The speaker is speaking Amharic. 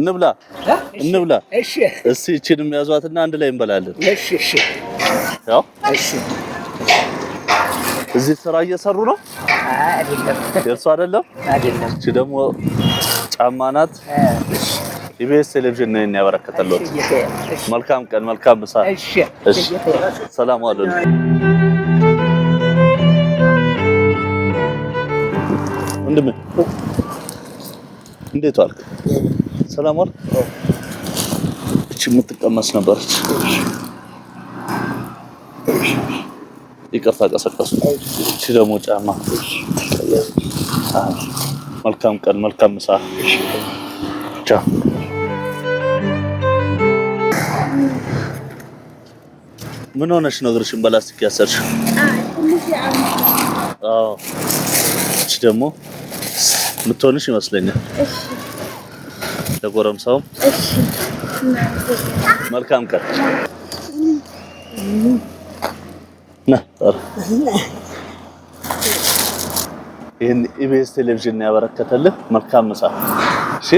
እንብላ እሺ እስቲ እቺንም ያዟትና አንድ ላይ እንበላለን እሺ ያው እሺ እዚህ ስራ እየሰሩ ነው አይደለም የእርሱ አይደለም እቺ ደግሞ ጫማ ናት ኢቢኤስ ቴሌቪዥን ነው ያበረከተልዎት መልካም ቀን መልካም ምሳ እሺ ሰላም አለኝ እንደምን እንዴት ዋልክ ሰላም ዋልክ እቺ የምትቀመስ ነበረች ይቅርታ ቀሰቀሱ እቺ ደግሞ ጫማ መልካም ቀን መልካም ምሳ ቻው ምን ሆነሽ ነው እግርሽን በላስቲክ ያሰርሽ አዎ እቺ ደግሞ ምትሆንሽ ይመስለኛል እሺ ለጎረምሳው እሺ መልካም ቀን ና ይሄን ኢቢኤስ ቴሌቪዥን ያበረከተልህ መልካም ምሳ እሺ